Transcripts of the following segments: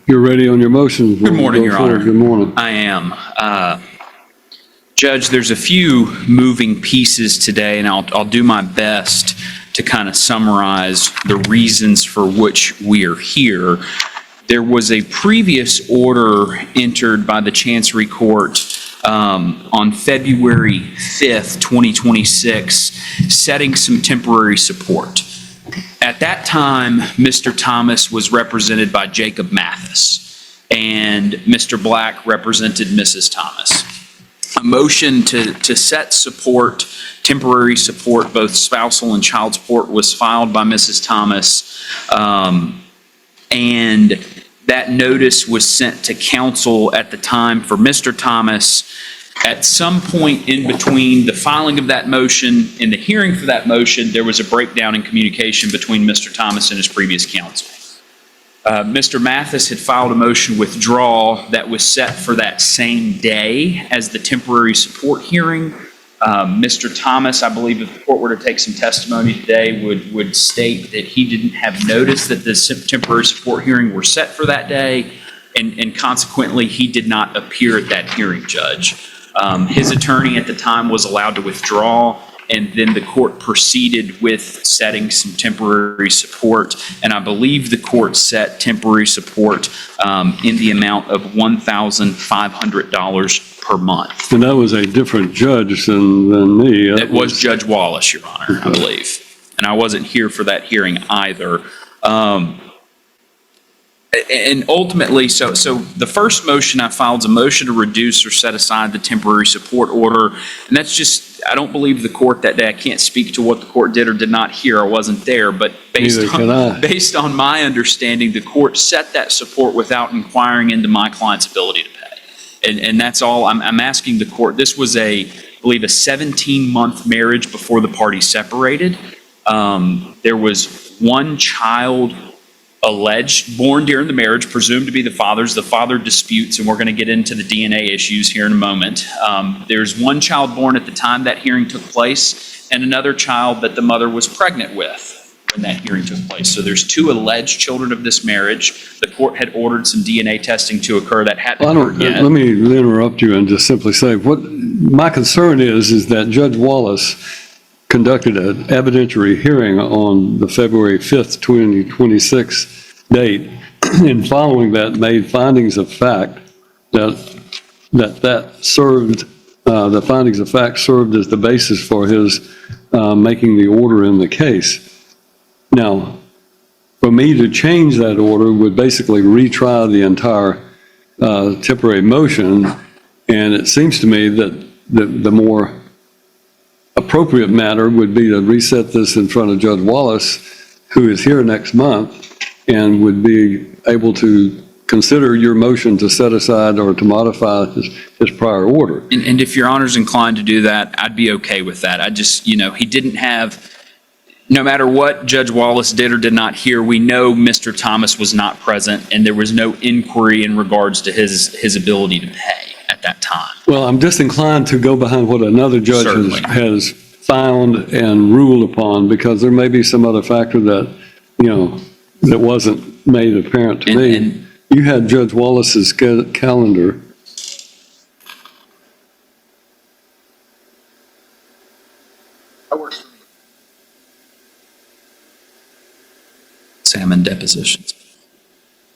you're ready on your motions. Good morning, Your Honor. Good morning. I am. Judge, there's a few moving pieces today, and I'll do my best to kind of summarize the reasons for which we are here. There was a previous order entered by the Chancery Court on February 5th, 2026, setting some temporary support. At that time, Mr. Thomas was represented by Jacob Mathis, and Mr. Black represented Mrs. Thomas. A motion to set support, temporary support, both spousal and child support, was filed by Mrs. Thomas, and that notice was sent to counsel at the time for Mr. Thomas. At some point in between the filing of that motion and the hearing for that motion, there was a breakdown in communication between Mr. Thomas and his previous counsel. Mr. Mathis had filed a motion withdrawal that was set for that same day as the temporary support hearing. Mr. Thomas, I believe if the court were to take some testimony today, would state that he didn't have notice that the temporary support hearing were set for that day, and consequently he did not appear at that hearing, Judge. His attorney at the time was allowed to withdraw, and then the court proceeded with setting some temporary support, and I believe the court set temporary support in the amount of $1,500 per month. And that was a different judge than me. That was Judge Wallace, Your Honor, I believe. And I wasn't here for that hearing either. And ultimately, so the first motion I filed is a motion to reduce or set aside the temporary support order. And that's just, I don't believe the court that day. I can't speak to what the court did or did not hear. I wasn't there. But based on my understanding, the court set that support without inquiring into my client's ability to pay. And that's all I'm asking the court. This was I believe a 17-month marriage before the parties separated. There was one child alleged, born during the marriage, presumed to be the father's. The father disputes, and we're going to get into the DNA issues here in a moment. There's one child born at the time that hearing took place, and another child that the mother was pregnant with when that hearing took place. So there's two alleged children of this marriage. The court had ordered some DNA testing to occur that hadn't occurred yet. Let me interrupt you and just simply say, what my concern is that Judge Wallace conducted an evidentiary hearing on the February 5th, 2026 date, and following that made findings of fact that served, the findings of fact served as the basis for his making the order in the case. Now, for me to change that order would basically retry the entire temporary motion, and it seems to me that the more appropriate matter would be to reset this in front of Judge Wallace, who is here next month, and would be able to consider your motion to set aside or to modify his prior order. And if Your Honor's inclined to do that, I'd be okay with that. I just, he didn't have, no matter what Judge Wallace did or did not hear, we know Mr. Thomas was not present, and there was no inquiry in regards to his ability to pay at that time. Well, I'm disinclined to go behind what another judge has found and ruled upon, because there may be some other factor that, that wasn't made apparent to me. And you had Judge Wallace's calendar. That works for me. Salmon depositions.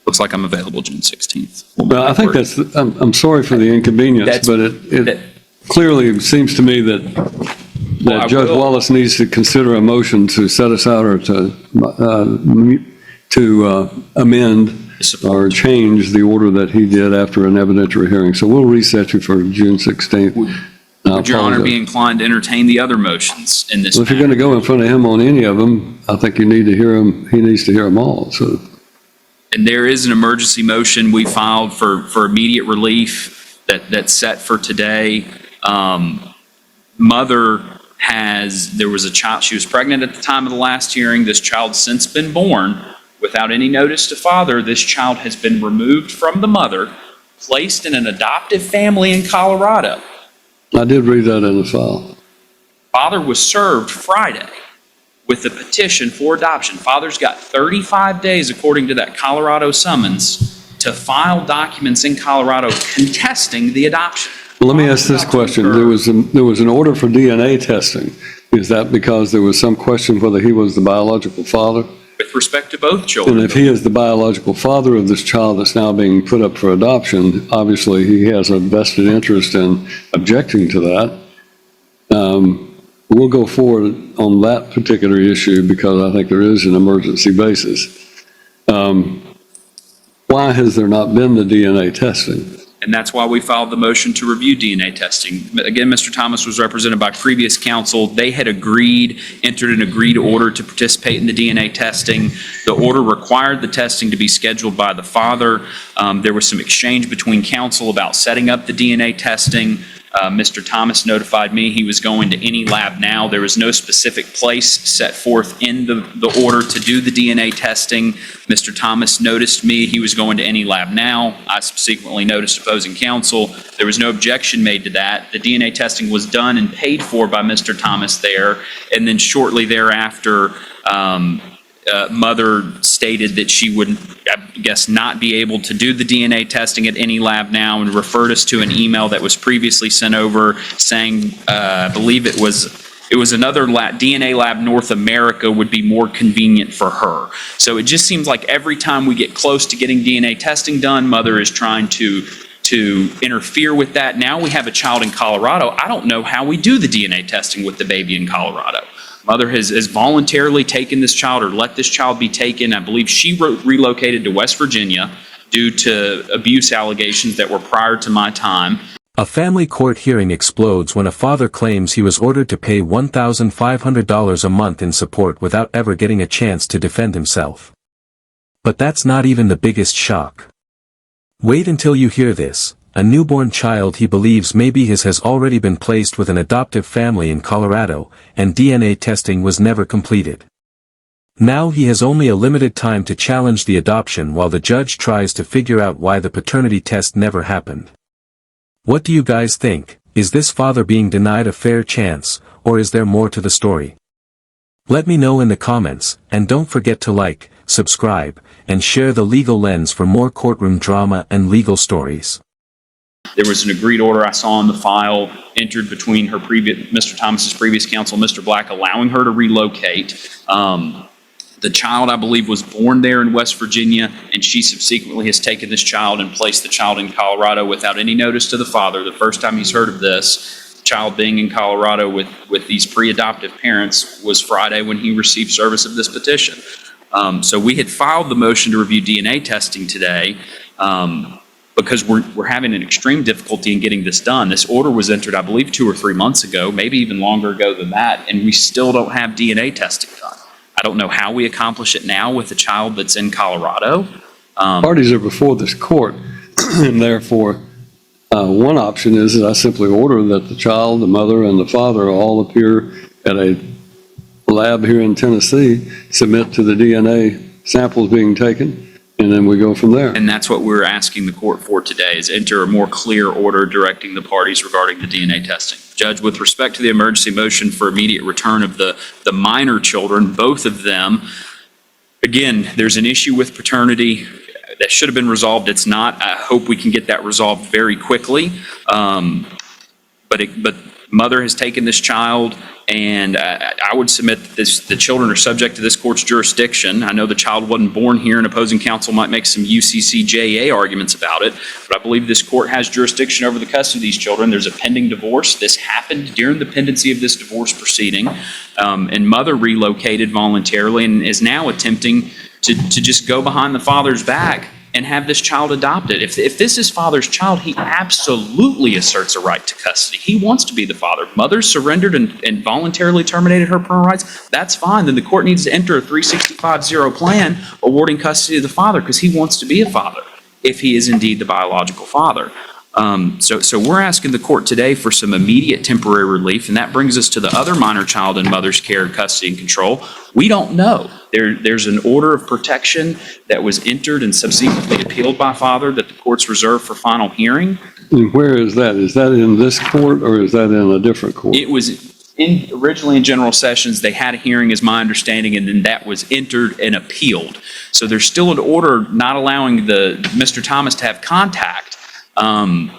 Looks like I'm available June 16th. Well, I think that's, I'm sorry for the inconvenience, but it clearly seems to me that Judge Wallace needs to consider a motion to set aside or to amend or change the order that he did after an evidentiary hearing. So we'll reset you for June 16th. Would Your Honor be inclined to entertain the other motions in this? Well, if you're going to go in front of him on any of them, I think you need to hear him. He needs to hear them all. So. And there is an emergency motion we filed for immediate relief that's set for today. Mother there was a child, she was pregnant at the time of the last hearing. This child's since been born without any notice to father. This child has been removed from the mother, placed in an adoptive family in Colorado. I did read that in the file. Father was served Friday with the petition for adoption. Father's got 35 days, according to that Colorado summons, to file documents in Colorado contesting the adoption. Well, let me ask this question. There was an order for DNA testing. Is that because there was some question whether he was the biological father? With respect to both children. And if he is the biological father of this child that's now being put up for adoption, obviously he has a vested interest in objecting to that. We'll go forward on that particular issue because I think there is an emergency basis. Why has there not been the DNA testing? And that's why we filed the motion to review DNA testing. Again, Mr. Thomas was represented by previous counsel. They had entered an agreed order to participate in the DNA testing. The order required the testing to be scheduled by the father. There was some exchange between counsel about setting up the DNA testing. Mr. Thomas notified me he was going to any lab now. There was no specific place set forth in the order to do the DNA testing. Mr. Thomas noticed me. He was going to any lab now. I subsequently noticed opposing counsel. There was no objection made to that. The DNA testing was done and paid for by Mr. Thomas there. And then shortly thereafter, mother stated that she would, I guess, not be able to do the DNA testing at any lab now and referred us to an email that was previously sent over saying, I believe it was another DNA lab North America would be more convenient for her. So it just seems like every time we get close to getting DNA testing done, mother is trying to interfere with that. Now we have a child in Colorado. I don't know how we do the DNA testing with the baby in Colorado. Mother has voluntarily taken this child or let this child be taken. I believe she relocated to West Virginia due to abuse allegations that were prior to my time. A family court hearing explodes when a father claims he was ordered to pay $1,500 a month in support without ever getting a chance to defend himself. But that's not even the biggest shock. Wait until you hear this. A newborn child he believes maybe his has already been placed with an adoptive family in Colorado, and DNA testing was never completed. Now he has only a limited time to challenge the adoption while the judge tries to figure out why the paternity test never happened. What do you guys think? Is this father being denied a fair chance, or is there more to the story? Let me know in the comments, and don't forget to like, subscribe, and share the legal lens for more courtroom drama and legal stories. There was an agreed order I saw in the file entered between Mr. Thomas's previous counsel, Mr. Black, allowing her to relocate. The child, I believe, was born there in West Virginia, and she subsequently has taken this child and placed the child in Colorado without any notice to the father. The first time he's heard of this, child being in Colorado with these pre-adoptive parents, was Friday when he received service of this petition. So we had filed the motion to review DNA testing today. Because we're having an extreme difficulty in getting this done. This order was entered, I believe, 2 or 3 months ago, maybe even longer ago than that, and we still don't have DNA testing done. I don't know how we accomplish it now with a child that's in Colorado. Parties are before this court, and therefore, one option is that I simply order that the child, the mother, and the father all appear at a lab here in Tennessee, submit to the DNA samples being taken, and then we go from there. And that's what we're asking the court for today, is enter a more clear order directing the parties regarding the DNA testing. Judge, with respect to the emergency motion for immediate return of the minor children, both of them, again, there's an issue with paternity that should have been resolved. It's not. I hope we can get that resolved very quickly. But mother has taken this child, and I would submit that the children are subject to this court's jurisdiction. I know the child wasn't born here, and opposing counsel might make some UCCJA arguments about it, but I believe this court has jurisdiction over the custody of these children. There's a pending divorce. This happened during the pendency of this divorce proceeding, and mother relocated voluntarily and is now attempting to just go behind the father's back and have this child adopted. If this is father's child, he absolutely asserts a right to custody. He wants to be the father. Mother surrendered and voluntarily terminated her parental rights. That's fine. Then the court needs to enter a 365-0 plan awarding custody to the father because he wants to be a father if he is indeed the biological father. So we're asking the court today for some immediate temporary relief, and that brings us to the other minor child in mother's care, custody, and control. We don't know. There's an order of protection that was entered and subsequently appealed by father that the court's reserved for final hearing. And where is that? Is that in this court or is that in a different court? It was originally in general sessions, they had a hearing, is my understanding, and then that was entered and appealed. So there's still an order not allowing Mr. Thomas to have contact. And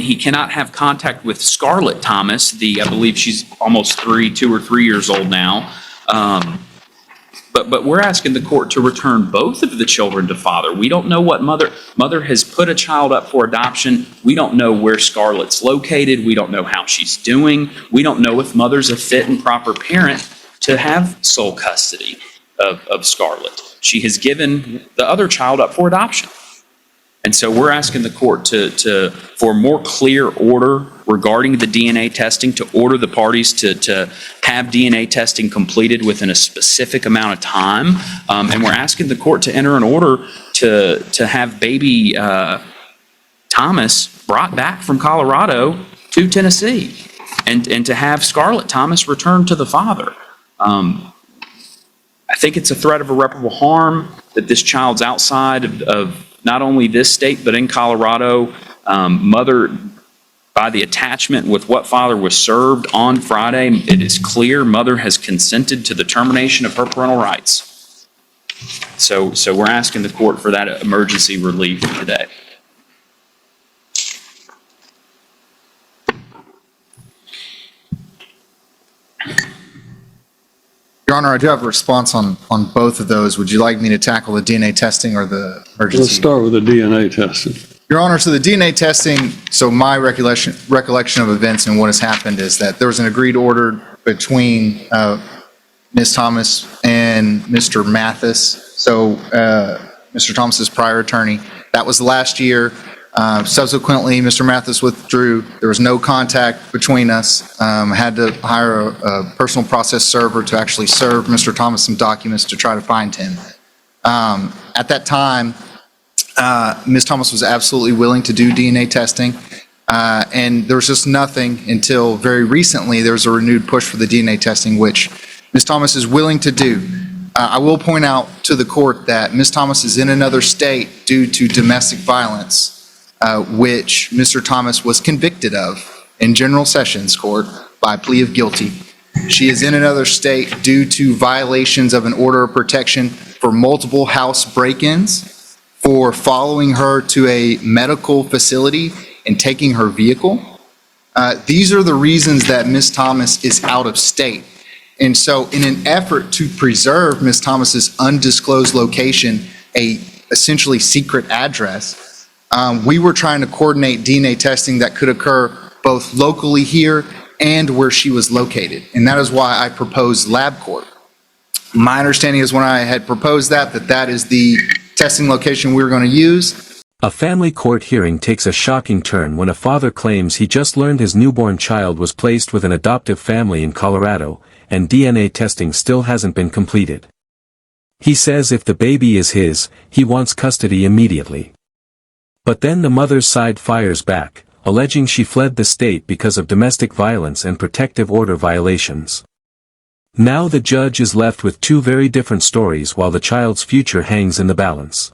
he cannot have contact with Scarlett Thomas, I believe she's almost 2 or 3 years old now. But we're asking the court to return both of the children to father. We don't know what mother has put a child up for adoption. We don't know where Scarlett's located. We don't know how she's doing. We don't know if mother's a fit and proper parent to have sole custody of Scarlett. She has given the other child up for adoption. And so we're asking the court for a more clear order regarding the DNA testing, to order the parties to have DNA testing completed within a specific amount of time. And we're asking the court to enter an order to have baby Thomas brought back from Colorado to Tennessee, and to have Scarlett Thomas returned to the father. I think it's a threat of irreparable harm that this child's outside of not only this state, but in Colorado. Mother, by the attachment with what father was served on Friday, it is clear mother has consented to the termination of her parental rights. So we're asking the court for that emergency relief today. Your Honor, I do have a response on both of those. Would you like me to tackle the DNA testing or the emergency? Let's start with the DNA testing. Your Honor, so the DNA testing, so my recollection of events and what has happened is that there was an agreed order between Ms. Thomas and Mr. Mathis, so Mr. Thomas's prior attorney. That was last year. Subsequently, Mr. Mathis withdrew. There was no contact between us. Had to hire a personal process server to actually serve Mr. Thomas some documents to try to find him. At that time, Ms. Thomas was absolutely willing to do DNA testing, and there was just nothing until very recently. There was a renewed push for the DNA testing, which Ms. Thomas is willing to do. I will point out to the court that Ms. Thomas is in another state due to domestic violence, which Mr. Thomas was convicted of in General Sessions Court by plea of guilty. She is in another state due to violations of an order of protection for multiple house break-ins, for following her to a medical facility and taking her vehicle. These are the reasons that Ms. Thomas is out of state. And so in an effort to preserve Ms. Thomas's undisclosed location, a essentially secret address, we were trying to coordinate DNA testing that could occur both locally here and where she was located. And that is why I proposed LabCorp. My understanding is when I had proposed that is the testing location we were going to use. A family court hearing takes a shocking turn when a father claims he just learned his newborn child was placed with an adoptive family in Colorado, and DNA testing still hasn't been completed. He says if the baby is his, he wants custody immediately. But then the mother's side fires back, alleging she fled the state because of domestic violence and protective order violations. Now the judge is left with two very different stories while the child's future hangs in the balance.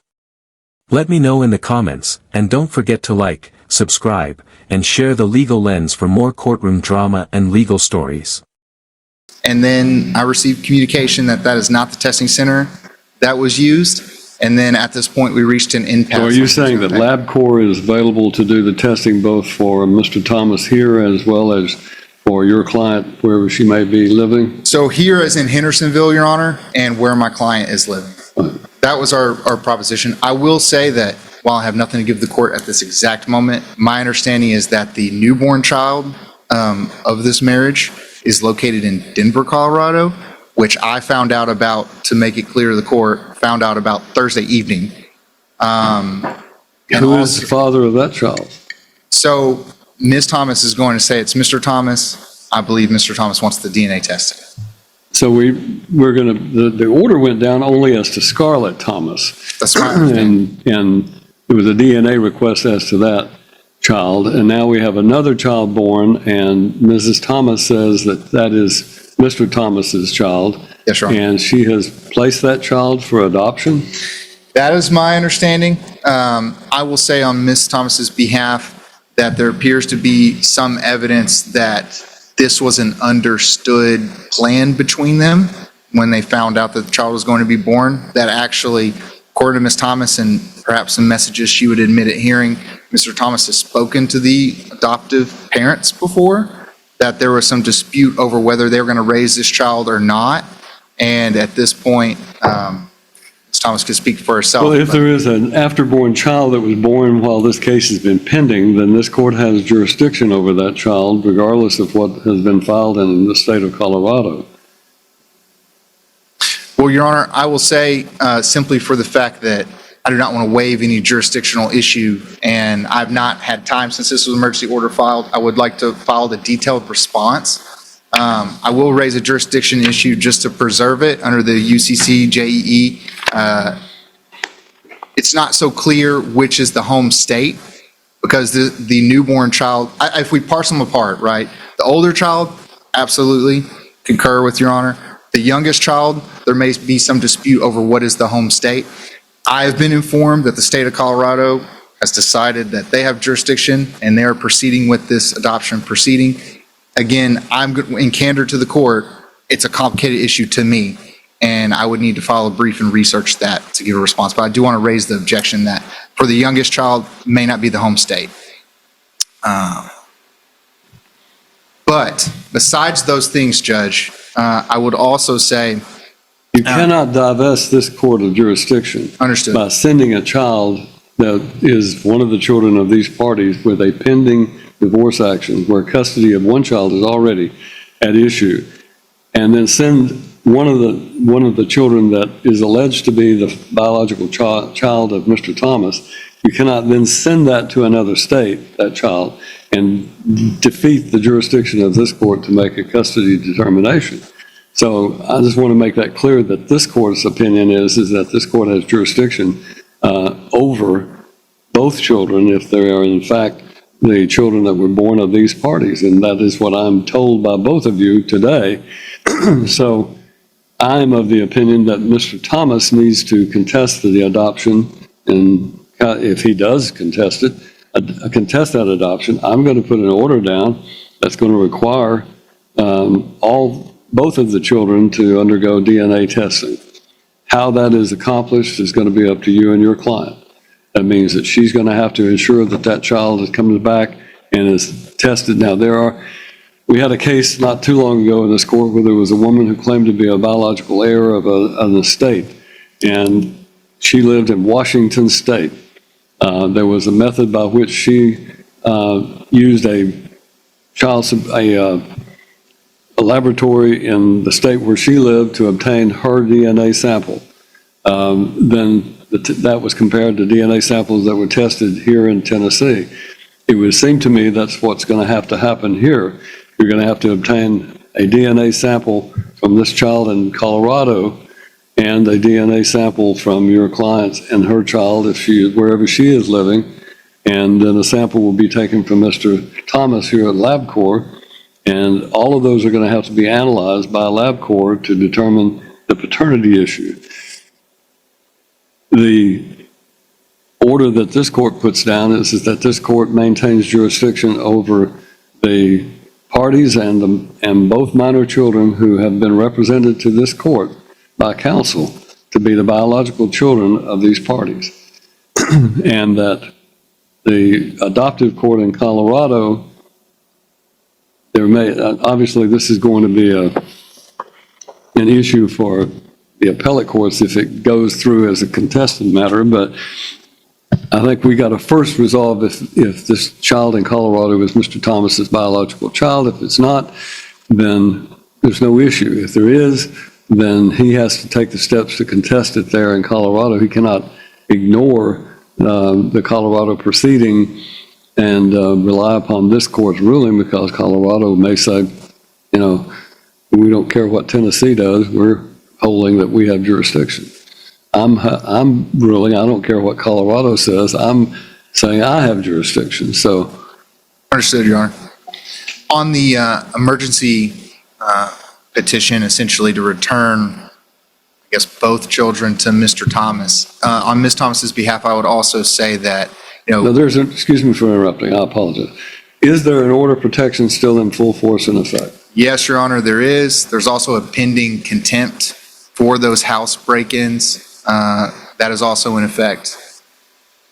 Let me know in the comments, and don't forget to like, subscribe, and share the Legal Lens for more courtroom drama and legal stories. And then I received communication that is not the testing center that was used. And then at this point, we reached an impasse. So are you saying that LabCorp is available to do the testing both for Mr. Thomas here as well as for your client wherever she may be living? So here as in Hendersonville, Your Honor, and where my client is living. That was our proposition. I will say that while I have nothing to give the court at this exact moment, my understanding is that the newborn child of this marriage is located in Denver, Colorado, which I found out about, to make it clear to the court, found out about Thursday evening. Who is the father of that child? So Ms. Thomas is going to say it's Mr. Thomas. I believe Mr. Thomas wants the DNA testing. So we're going to, the order went down only as to Scarlett Thomas. That's my understanding. And it was a DNA request as to that child. And now we have another child born, and Mrs. Thomas says that is Mr. Thomas's child. Yes, Your Honor. And she has placed that child for adoption? That is my understanding. I will say on Ms. Thomas's behalf that there appears to be some evidence that this was an understood plan between them when they found out that the child was going to be born, that actually, according to Ms. Thomas and perhaps some messages she would admit at hearing, Mr. Thomas has spoken to the adoptive parents before, that there was some dispute over whether they were going to raise this child or not. And at this point, Ms. Thomas could speak for herself. Well, if there is an afterborn child that was born while this case has been pending, then this court has jurisdiction over that child regardless of what has been filed in the state of Colorado. Well, Your Honor, I will say simply for the fact that I do not want to waive any jurisdictional issue, and I've not had time since this was emergency order filed. I would like to file the detailed response. I will raise a jurisdiction issue just to preserve it under the UCC JEE. It's not so clear which is the home state because the newborn child, if we parse them apart, right? The older child, absolutely concur with Your Honor. The youngest child, there may be some dispute over what is the home state. I have been informed that the state of Colorado has decided that they have jurisdiction and they are proceeding with this adoption proceeding. Again, in candor to the court, it's a complicated issue to me, and I would need to file a brief and research that to give a response. But I do want to raise the objection that for the youngest child, may not be the home state. But besides those things, Judge, I would also say, You cannot divest this court of jurisdiction. Understood. By sending a child that is one of the children of these parties with a pending divorce action where custody of one child is already at issue, and then send one of the children that is alleged to be the biological child of Mr. Thomas. You cannot then send that to another state, that child, and defeat the jurisdiction of this court to make a custody determination. So I just want to make that clear that this court's opinion is that this court has jurisdiction over both children if they are in fact the children that were born of these parties. And that is what I'm told by both of you today. So I'm of the opinion that Mr. Thomas needs to contest the adoption, and if he does contest it, contest that adoption, I'm going to put an order down that's going to require both of the children to undergo DNA testing. How that is accomplished is going to be up to you and your client. That means that she's going to have to ensure that that child is coming back and is tested. Now, we had a case not too long ago in this court where there was a woman who claimed to be a biological heir of an estate, and she lived in Washington State. There was a method by which she used a laboratory in the state where she lived to obtain her DNA sample. Then that was compared to DNA samples that were tested here in Tennessee. It would seem to me that's what's going to happen here. You're going to have to obtain a DNA sample from this child in Colorado and a DNA sample from your client and her child wherever she is living. And then a sample will be taken from Mr. Thomas here at LabCorp. And all of those are going to have to be analyzed by LabCorp to determine the paternity issue. The order that this court puts down is that this court maintains jurisdiction over the parties and both minor children who have been represented to this court by counsel to be the biological children of these parties. And that the adoptive court in Colorado, obviously this is going to be an issue for the appellate courts if it goes through as a contested matter, but I think we got to first resolve if this child in Colorado is Mr. Thomas's biological child. If it's not, then there's no issue. If there is, then he has to take the steps to contest it there in Colorado. He cannot ignore the Colorado proceeding and rely upon this court's ruling, because Colorado may say, we don't care what Tennessee does, we're holding that we have jurisdiction. I'm ruling, I don't care what Colorado says, I'm saying I have jurisdiction, so. Understood, Your Honor. On the emergency petition, essentially to return, both children to Mr. Thomas, on Ms. Thomas's behalf, I would also say that Now, excuse me for interrupting, I apologize. Is there an order of protection still in full force and effect? Yes, Your Honor, there is. There's also a pending contempt for those house break-ins. That is also in effect.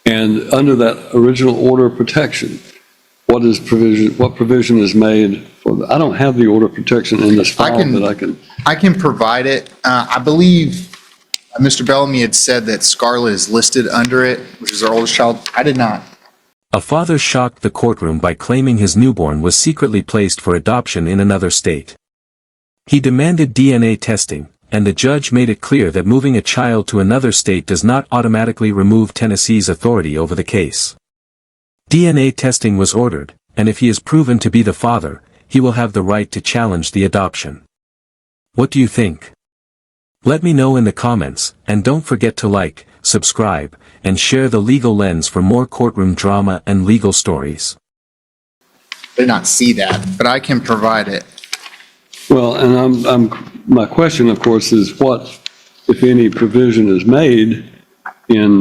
And under that original order of protection, what provision is made for, I don't have the order of protection in this file that I can. I can provide it. I believe Mr. Bellamy had said that Scarlett is listed under it, which is our oldest child. I did not. A father shocked the courtroom by claiming his newborn was secretly placed for adoption in another state. He demanded DNA testing, and the judge made it clear that moving a child to another state does not automatically remove Tennessee's authority over the case. DNA testing was ordered, and if he is proven to be the father, he will have the right to challenge the adoption. What do you think? Let me know in the comments, and don't forget to like, subscribe, and share the Legal Lens for more courtroom drama and legal stories. I did not see that, but I can provide it. Well, and my question, of course, is what, if any, provision is made in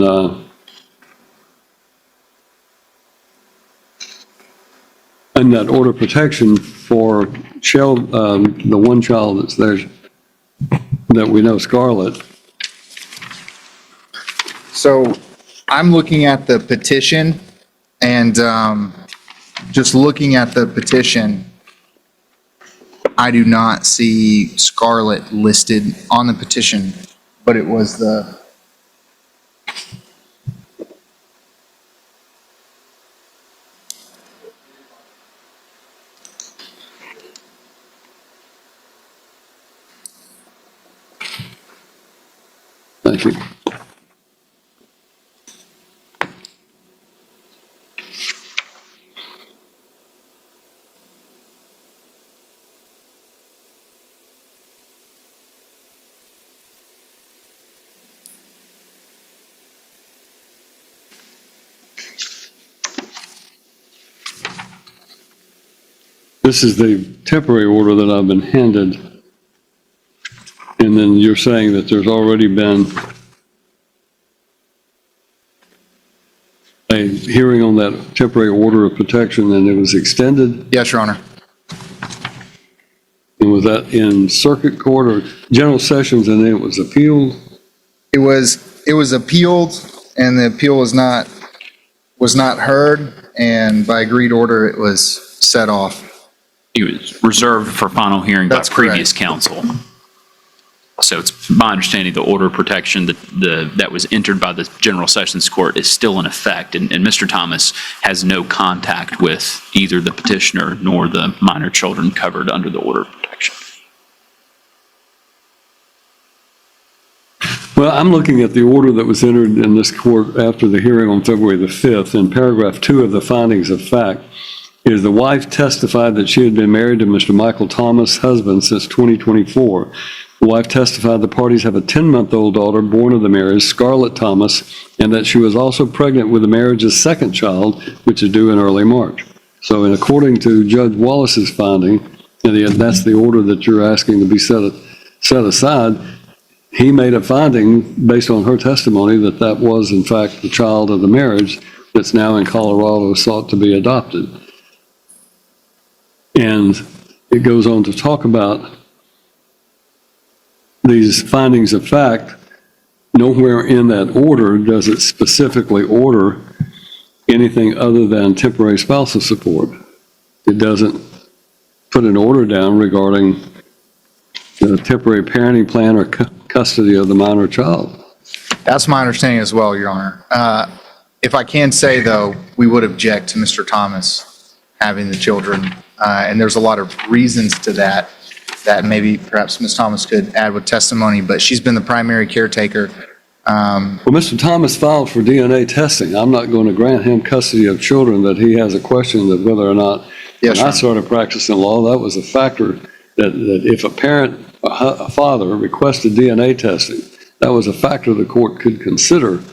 that order of protection for the one child that's there that we know, Scarlett. So I'm looking at the petition, and just looking at the petition, I do not see Scarlett listed on the petition, but it was the Thank you. This is the temporary order that I've been handed. And then you're saying that there's already been a hearing on that temporary order of protection and it was extended? Yes, Your Honor. And was that in circuit court or general sessions and then it was appealed? It was appealed, and the appeal was not heard, and by agreed order, it was set off. It was reserved for final hearing by That's previous correct. counsel. So it's my understanding the order of protection that was entered by the General Sessions Court is still in effect, and Mr. Thomas has no contact with either the petitioner nor the minor children covered under the order of protection. Well, I'm looking at the order that was entered in this court after the hearing on February the 5th. In paragraph 2 of the findings of fact is the wife testified that she had been married to Mr. Michael Thomas' husband since 2024. The wife testified the parties have a 10-month-old daughter born of the marriage, Scarlett Thomas, and that she was also pregnant with the marriage's second child, which is due in early March. So, and according to Judge Wallace's finding, and that's the order that you're asking to be set aside, he made a finding based on her testimony that that was in fact the child of the marriage that's now in Colorado sought to be adopted. And it goes on to talk about these findings of fact. Nowhere in that order does it specifically order anything other than temporary spousal support. It doesn't put an order down regarding the temporary parenting plan or custody of the minor child. That's my understanding as well, Your Honor. If I can say, though, we would object to Mr. Thomas having the children, and there's a lot of reasons to that maybe perhaps Ms. Thomas could add with testimony, but she's been the primary caretaker. Well, Mr. Thomas filed for DNA testing. I'm not going to grant him custody of children that he has a question of whether or not. Yes, when I sir. started practicing law, that was a factor that if a parent, a father requested DNA testing, that was a factor the court could consider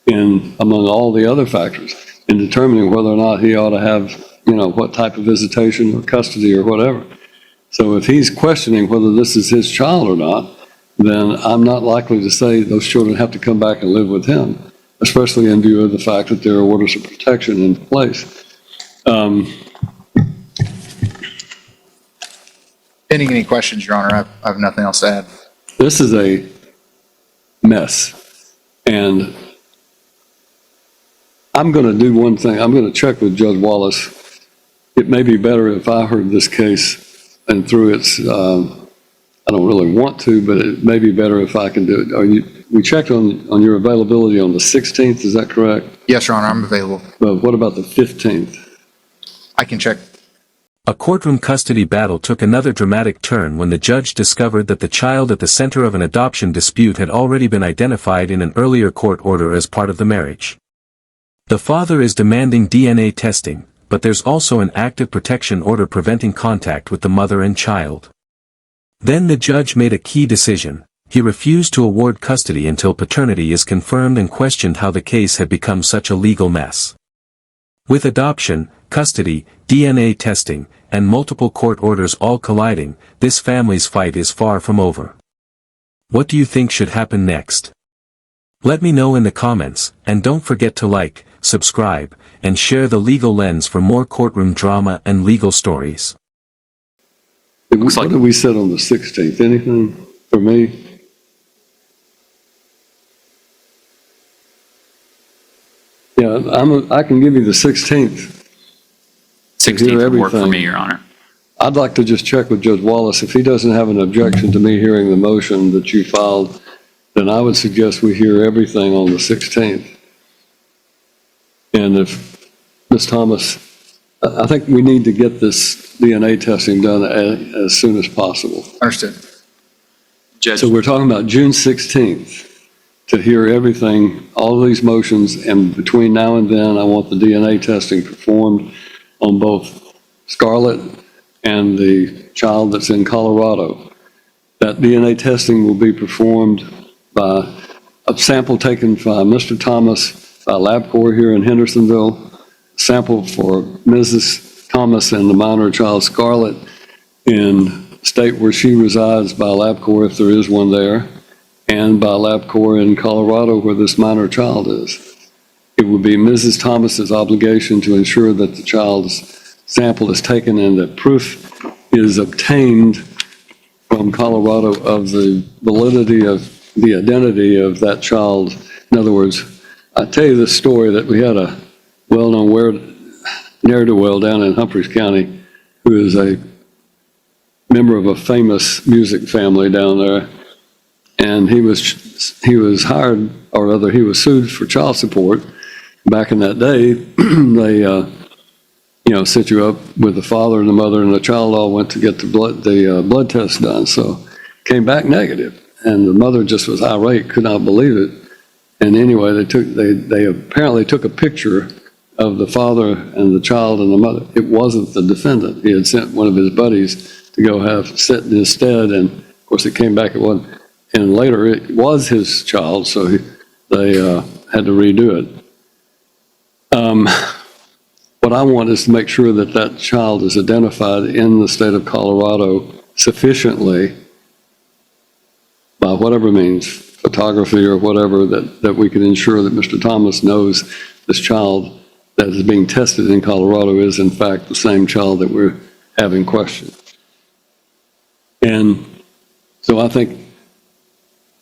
among all the other factors in determining whether or not he ought to have, what type of visitation or custody or whatever. So if he's questioning whether this is his child or not, then I'm not likely to say those children have to come back and live with him. especially in view of the fact that there are orders of protection in place. Pending any questions, Your Honor, I have nothing else to add. This is a mess. And I'm going to do one thing. I'm going to check with Judge Wallace. It may be better if I heard this case and through its, I don't really want to, but it may be better if I can do it. We checked on your availability on the 16th, is that correct? Yes, Your Honor, I'm available. But what about the 15th? I can check. A courtroom custody battle took another dramatic turn when the judge discovered that the child at the center of an adoption dispute had already been identified in an earlier court order as part of the marriage. The father is demanding DNA testing, but there's also an active protection order preventing contact with the mother and child. Then the judge made a key decision. He refused to award custody until paternity is confirmed and questioned how the case had become such a legal mess. With adoption, custody, DNA testing, and multiple court orders all colliding, this family's fight is far from over. What do you think should happen next? Let me know in the comments, and don't forget to like, subscribe, and share the Legal Lens for more courtroom drama and legal stories. What did we set on the 16th? Anything for me? Yeah, I can give you the 16th. 16th would work for everything. me, Your Honor. I'd like to just check with Judge Wallace. If he doesn't have an objection to me hearing the motion that you filed, then I would suggest we hear everything on the 16th. And if Ms. Thomas, I think we need to get this DNA testing done as soon as possible. Understood. Judge, So we're talking about June 16th to hear everything, all of these motions, and between now and then, I want the DNA testing performed on both Scarlett and the child that's in Colorado. That DNA testing will be performed by a sample taken by Mr. Thomas by LabCorp here in Hendersonville, sample for Mrs. Thomas and the minor child Scarlett in the state where she resides by LabCorp, if there is one there, and by LabCorp in Colorado where this minor child is. It would be Mrs. Thomas's obligation to ensure that the child's sample is taken and that proof is obtained from Colorado of the validity of the identity of that child. In other words, I tell you this story that we had a well-known ne'er-do-well down in Humphreys County who is a member of a famous music family down there. And he was hired, or rather he was sued for child support. Back in that day, they, set you up with the father and the mother, and the child all went to get the blood test done. So came back negative, and the mother just was irate, could not believe it. And anyway, they apparently took a picture of the father and the child and the mother. It wasn't the defendant. He had sent one of his buddies to go sit in his stead, and of course it came back it wasn't. And later it was his child, so they had to redo it. What I want is to make sure that that child is identified in the state of Colorado sufficiently by whatever means, photography or whatever, that we can ensure that Mr. Thomas knows this child that is being tested in Colorado is in fact the same child that we're having questioned. And so I think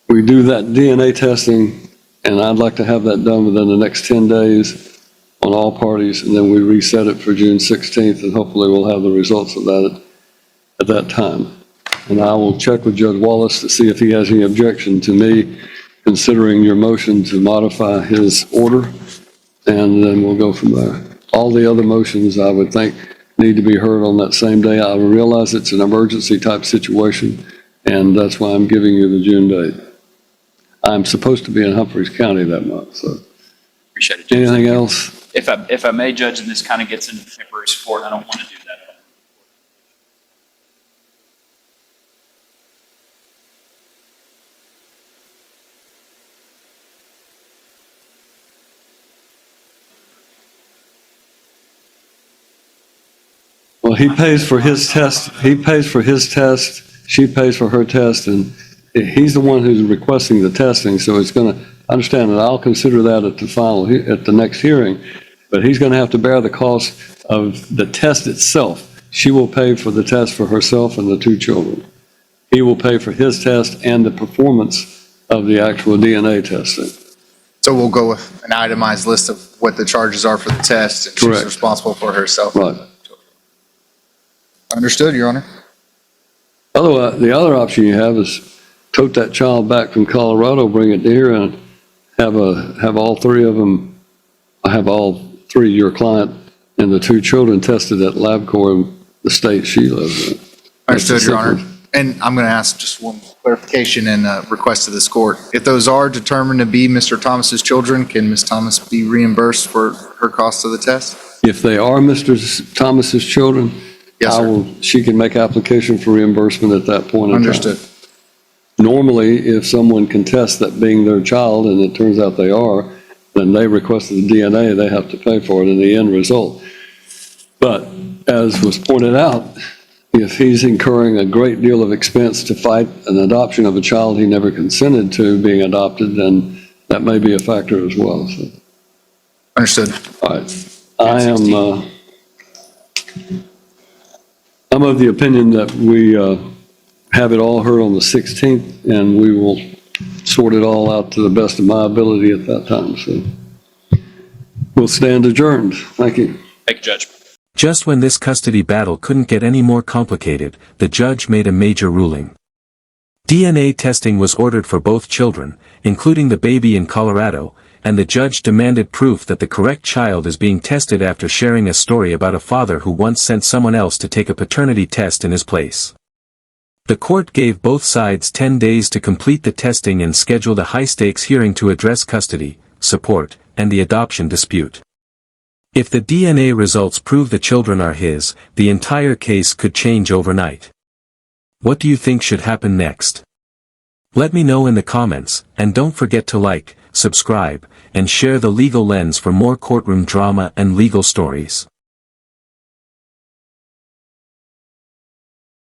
we do that DNA testing, and I'd like to have that done within the next 10 days on all parties, and then we reset it for June 16th, and hopefully we'll have the results of that at that time. And I will check with Judge Wallace to see if he has any objection to me considering your motion to modify his order, and then we'll go from there. All the other motions, I would think, need to be heard on that same day. I realize it's an emergency type situation, and that's why I'm giving you the June date. I'm supposed to be in Humphreys County that month, so. appreciate it, Judge. Anything else? If I may, Judge, and this kind of gets into temporary support, I don't want to do that. Well, he pays for his test, she pays for her test, and he's the one who's requesting the testing, so it's gonna, I understand that. I'll consider that at at the next hearing, but he's going to have to bear the cost of the test itself. She will pay for the test for herself and the two children. He will pay for his test and the performance of the actual DNA testing. So we'll go with an itemized list of what the charges are for the test, and Correct. she's responsible for herself. Right. Understood, Your Honor. Otherwise, the other option you have is tote that child back from Colorado, bring it here, and have all three of them, have all three, your client and the two children, tested at LabCorp in the state she lives in. Understood, Your Honor. That's And I'm going to ask just one clarification and request to this court. If those are determined to be Mr. Thomas's children, can Ms. Thomas be reimbursed for her cost of the test? If they are Mr. Thomas's children, Yes, sir. she can make application for reimbursement at that point in time. Understood. Normally, if someone contests that being their child, and it turns out they are, then they requested the DNA, they have to pay for it in the end result. But as was pointed out, if he's incurring a great deal of expense to fight an adoption of a child he never consented to being adopted, then that may be a factor as well. So, Understood. all right. I'm of the opinion that we have it all heard on the 16th, and we will sort it all out to the best of my ability at that time. So we'll stand adjourned. Thank you. Thank you, Judge. Just when this custody battle couldn't get any more complicated, the judge made a major ruling. DNA testing was ordered for both children, including the baby in Colorado, and the judge demanded proof that the correct child is being tested after sharing a story about a father who once sent someone else to take a paternity test in his place. The court gave both sides 10 days to complete the testing and scheduled a high-stakes hearing to address custody, support, and the adoption dispute. If the DNA results prove the children are his, the entire case could change overnight. What do you think should happen next? Let me know in the comments, and don't forget to like, subscribe, and share the Legal Lens for more courtroom drama and legal stories.